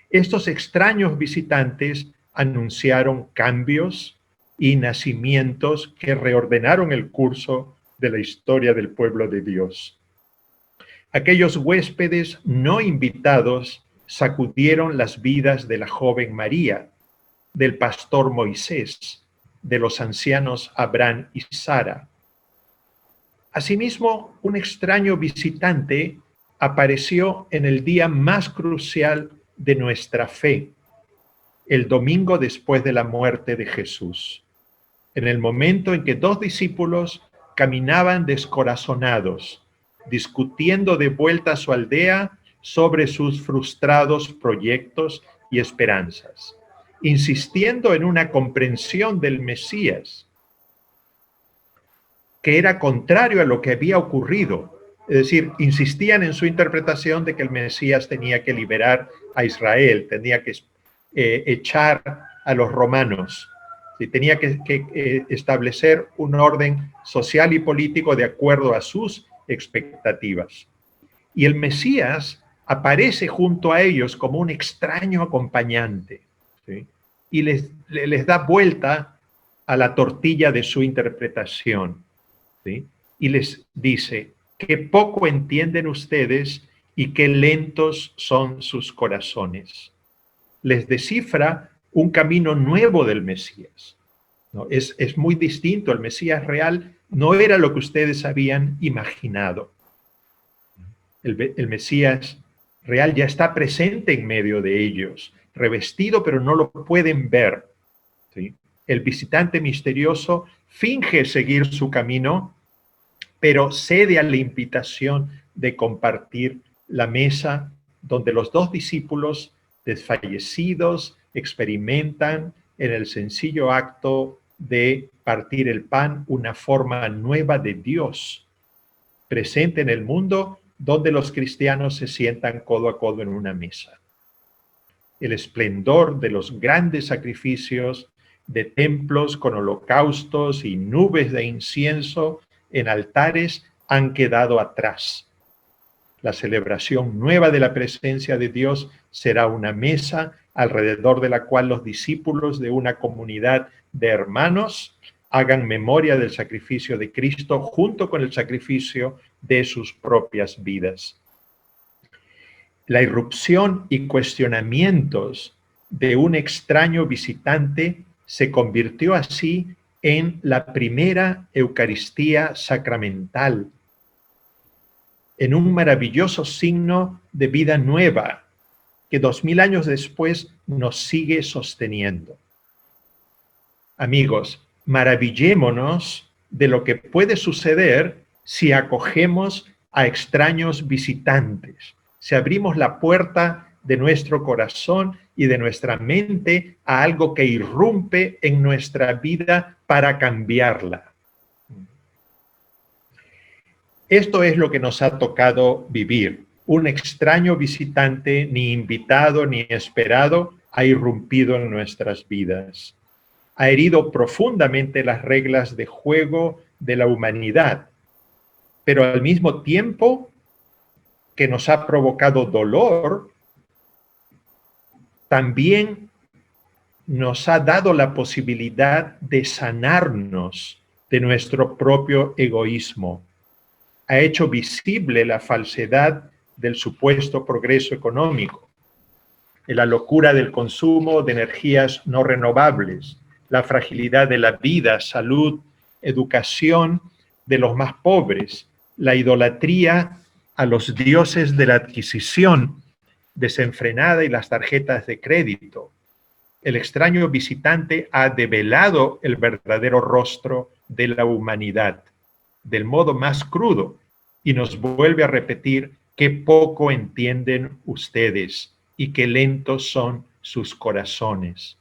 Estos extraños visitantes anunciaron cambios y nacimientos que reordenaron el curso de la historia del pueblo de Dios. Aquellos huéspedes no invitados sacudieron las vidas de la joven María, del pastor Moisés, de los ancianos Abraham y Sara. Asimismo, un extraño visitante apareció en el día más crucial de nuestra fe, el domingo después de la muerte de Jesús, en el momento en que dos discípulos caminaban descorazonados, discutiendo de vuelta a su aldea sobre sus frustrados proyectos y esperanzas, insistiendo en una comprensión del Mesías que era contrario a lo que había ocurrido. Es decir, insistían en su interpretación de que el Mesías tenía que liberar a Israel, tenía que echar a los romanos, ¿sí? Tenía que establecer un orden social y político de acuerdo a sus expectativas. Y el Mesías aparece junto a ellos como un extraño acompañante, ¿sí? Y les da vuelta a la tortilla de su interpretación, ¿sí? Y les dice: qué poco entienden ustedes y qué lentos son sus corazones. Les descifra un camino nuevo del Mesías, ¿no? Es muy distinto. El Mesías real no era lo que ustedes habían imaginado. El Mesías real ya está presente en medio de ellos, revestido, pero no lo pueden ver, ¿sí? El visitante misterioso finge seguir su camino, pero cede a la invitación de compartir la mesa donde los dos discípulos desfallecidos experimentan en el sencillo acto de partir el pan una forma nueva de Dios presente en el mundo, donde los cristianos se sientan codo a codo en una mesa. El esplendor de los grandes sacrificios de templos con holocaustos y nubes de incienso en altares han quedado atrás. La celebración nueva de la presencia de Dios será una mesa alrededor de la cual los discípulos de una comunidad de hermanos hagan memoria del sacrificio de Cristo junto con el sacrificio de sus propias vidas. La irrupción y cuestionamientos de un extraño visitante se convirtió así en la primera Eucaristía sacramental, en un maravilloso signo de vida nueva que 2000 años después nos sigue sosteniendo. Amigos, maravillémonos de lo que puede suceder si acogemos a extraños visitantes, si abrimos la puerta de nuestro corazón y de nuestra mente a algo que irrumpe en nuestra vida para cambiarla. Esto es lo que nos ha tocado vivir. Un extraño visitante, ni invitado ni esperado, ha irrumpido en nuestras vidas. Ha herido profundamente las reglas de juego de la humanidad, pero al mismo tiempo que nos ha provocado dolor, también nos ha dado la posibilidad de sanarnos de nuestro propio egoísmo. Ha hecho visible la falsedad del supuesto progreso económico, la locura del consumo de energías no renovables, la fragilidad de la vida, salud, educación de los más pobres, la idolatría a los dioses de la adquisición desenfrenada y las tarjetas de crédito. El extraño visitante ha develado el verdadero rostro de la humanidad, del modo más crudo, y nos vuelve a repetir qué poco entienden ustedes y qué lentos son sus corazones.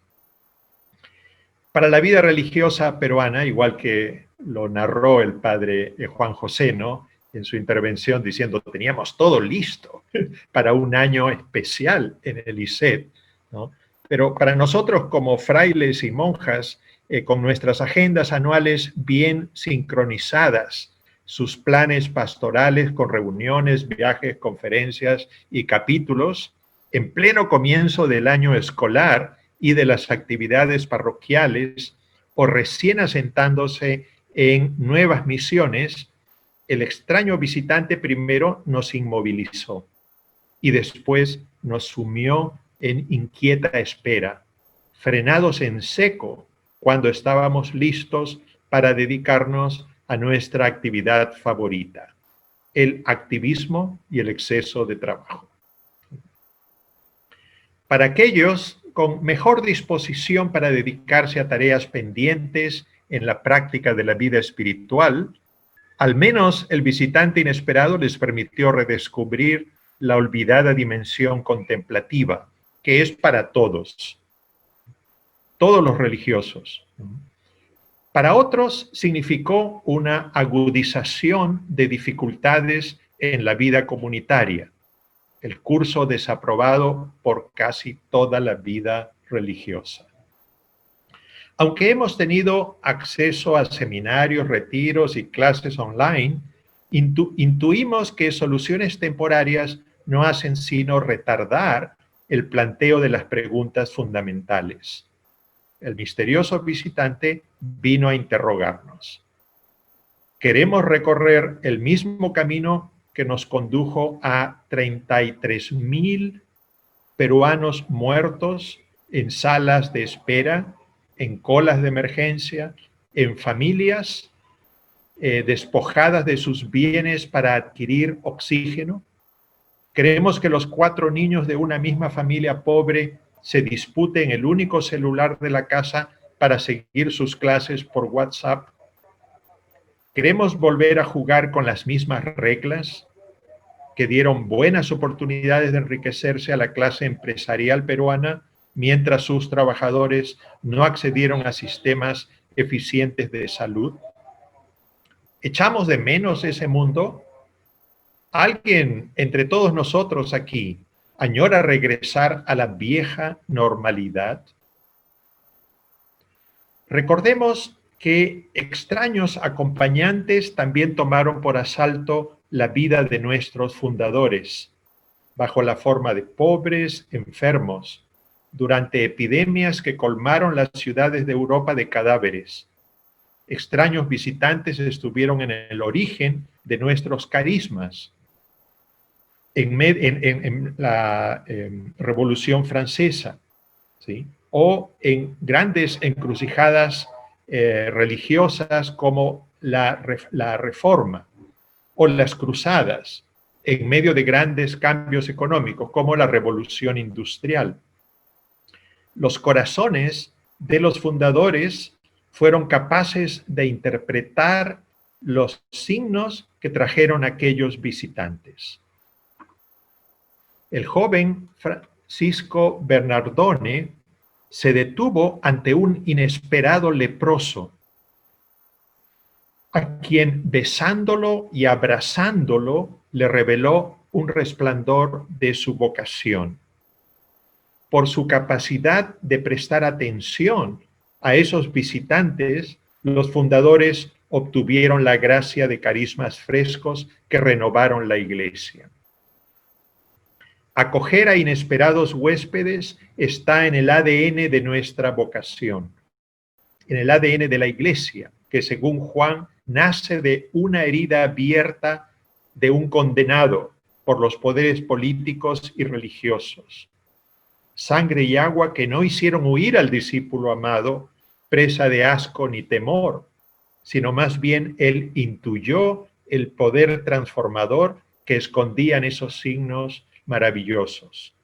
Para la vida religiosa peruana, igual que lo narró el padre Juan José, ¿no?, en su intervención diciendo, teníamos todo listo para un año especial en el ISET, ¿no? Pero para nosotros como frailes y monjas, con nuestras agendas anuales bien sincronizadas, sus planes pastorales con reuniones, viajes, conferencias y capítulos, en pleno comienzo del año escolar y de las actividades parroquiales, o recién asentándose en nuevas misiones, el extraño visitante primero nos inmovilizó y después nos sumió en inquieta espera, frenados en seco cuando estábamos listos para dedicarnos a nuestra actividad favorita, el activismo y el exceso de trabajo. Para aquellos con mejor disposición para dedicarse a tareas pendientes en la práctica de la vida espiritual, al menos el visitante inesperado les permitió redescubrir la olvidada dimensión contemplativa, que es para todos los religiosos. Para otros significó una agudización de dificultades en la vida comunitaria, el curso desaprobado por casi toda la vida religiosa. Aunque hemos tenido acceso a seminarios, retiros y clases online, intuimos que soluciones temporarias no hacen sino retardar el planteo de las preguntas fundamentales. El misterioso visitante vino a interrogarnos. ¿Queremos recorrer el mismo camino que nos condujo a 33,000 peruanos muertos en salas de espera, en colas de emergencia, en familias despojadas de sus bienes para adquirir oxígeno? ¿Creemos que los 4 niños de una misma familia pobre se disputen el único celular de la casa para seguir sus clases por WhatsApp? ¿Queremos volver a jugar con las mismas reglas que dieron buenas oportunidades de enriquecerse a la clase empresarial peruana mientras sus trabajadores no accedieron a sistemas eficientes de salud? ¿Echamos de menos ese mundo? ¿Alguien entre todos nosotros aquí añora regresar a la vieja normalidad? Recordemos que extraños acompañantes también tomaron por asalto la vida de nuestros fundadores, bajo la forma de pobres enfermos, durante epidemias que colmaron las ciudades de Europa de cadáveres. Extraños visitantes estuvieron en el origen de nuestros carismas, en la Revolución Francesa, ¿sí?, o en grandes encrucijadas religiosas como la Reforma o las Cruzadas, en medio de grandes cambios económicos como la Revolución Industrial. Los corazones de los fundadores fueron capaces de interpretar los signos que trajeron aquellos visitantes. El joven Francisco Bernardone se detuvo ante un inesperado leproso, a quien besándolo y abrazándolo le reveló un resplandor de su vocación. Por su capacidad de prestar atención a esos visitantes, los fundadores obtuvieron la gracia de carismas frescos que renovaron la iglesia. Acoger a inesperados huéspedes está en el ADN de nuestra vocación, en el ADN de la Iglesia, que según Juan nace de una herida abierta de un condenado por los poderes políticos y religiosos. Sangre y agua que no hicieron huir al discípulo amado, presa de asco ni temor, sino más bien él intuyó el poder transformador que escondían esos signos maravillosos.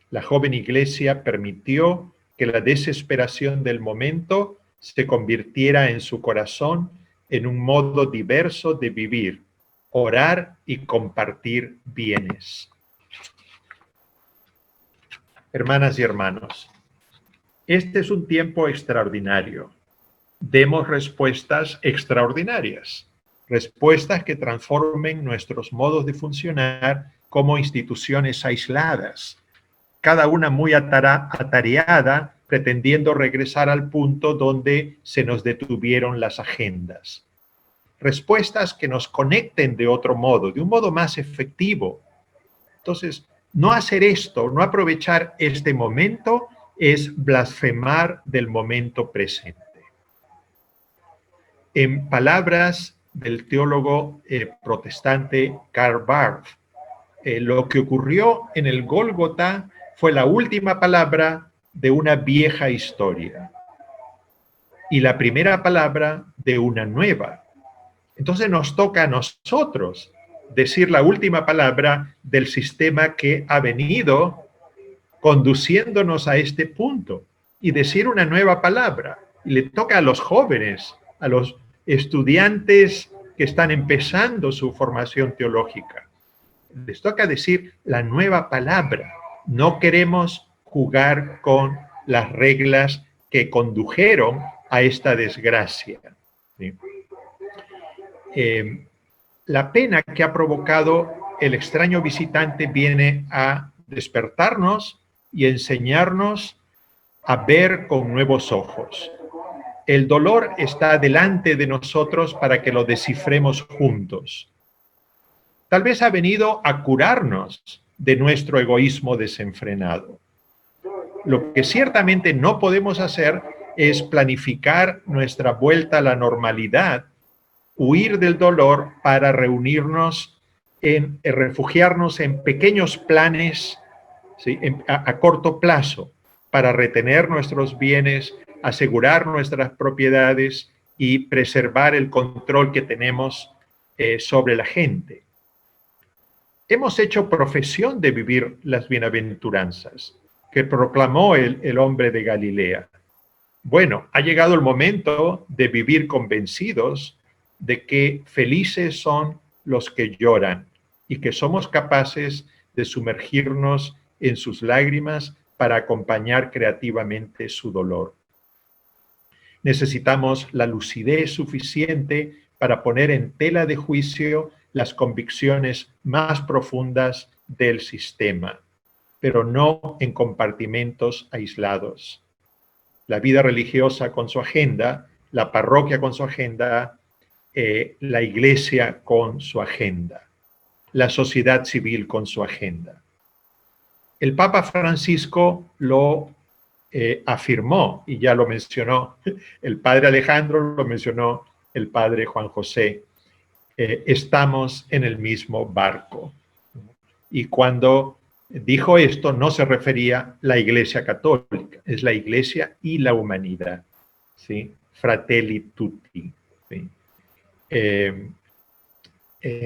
La joven Iglesia permitió que la desesperación del momento se convirtiera en su corazón en un modo diverso de vivir, orar y compartir bienes. Hermanas y hermanos, este es un tiempo extraordinario. Demos respuestas extraordinarias, respuestas que transformen nuestros modos de funcionar como instituciones aisladas, cada una muy atareada, pretendiendo regresar al punto donde se nos detuvieron las agendas. Respuestas que nos conecten de otro modo, de un modo más efectivo. Entonces, no hacer esto, no aprovechar este momento, es blasfemar del momento presente. En palabras del teólogo protestante Karl Barth, lo que ocurrió en el Gólgota fue la última palabra de una vieja historia y la primera palabra de una nueva. Entonces nos toca a nosotros decir la última palabra del sistema que ha venido conduciéndonos a este punto y decir una nueva palabra. Y le toca a los jóvenes, a los estudiantes que están empezando su formación teológica. Les toca decir la nueva palabra. No queremos jugar con las reglas que condujeron a esta desgracia. ¿Sí? La pena que ha provocado el extraño visitante viene a despertarnos y enseñarnos a ver con nuevos ojos. El dolor está delante de nosotros para que lo descifremos juntos. Tal vez ha venido a curarnos de nuestro egoísmo desenfrenado. Lo que ciertamente no podemos hacer es planificar nuestra vuelta a la normalidad, huir del dolor para reunirnos, refugiarnos en pequeños planes, ¿sí? a corto plazo, para retener nuestros bienes, asegurar nuestras propiedades y preservar el control que tenemos sobre la gente. Hemos hecho profesión de vivir las bienaventuranzas que proclamó el hombre de Galilea. Bueno, ha llegado el momento de vivir convencidos de que felices son los que lloran y que somos capaces de sumergirnos en sus lágrimas para acompañar creativamente su dolor. Necesitamos la lucidez suficiente para poner en tela de juicio las convicciones más profundas del sistema, pero no en compartimentos aislados. La vida religiosa con su agenda, la parroquia con su agenda, la iglesia con su agenda, la sociedad civil con su agenda. El Papa Francisco lo afirmó, y ya lo mencionó el padre Alejandro, lo mencionó el padre Juan José, estamos en el mismo barco. Y cuando dijo esto, no se refería a la Iglesia Católica, es la Iglesia y la humanidad, ¿sí? Fratelli tutti. ¿Sí?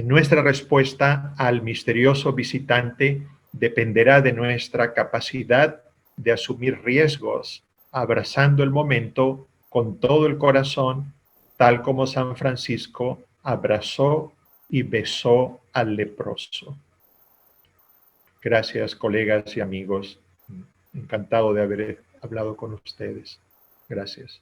Nuestra respuesta al misterioso visitante dependerá de nuestra capacidad de asumir riesgos, abrazando el momento con todo el corazón, tal como San Francisco abrazó y besó al leproso. Gracias, colegas y amigos. Encantado de haber hablado con ustedes. Gracias.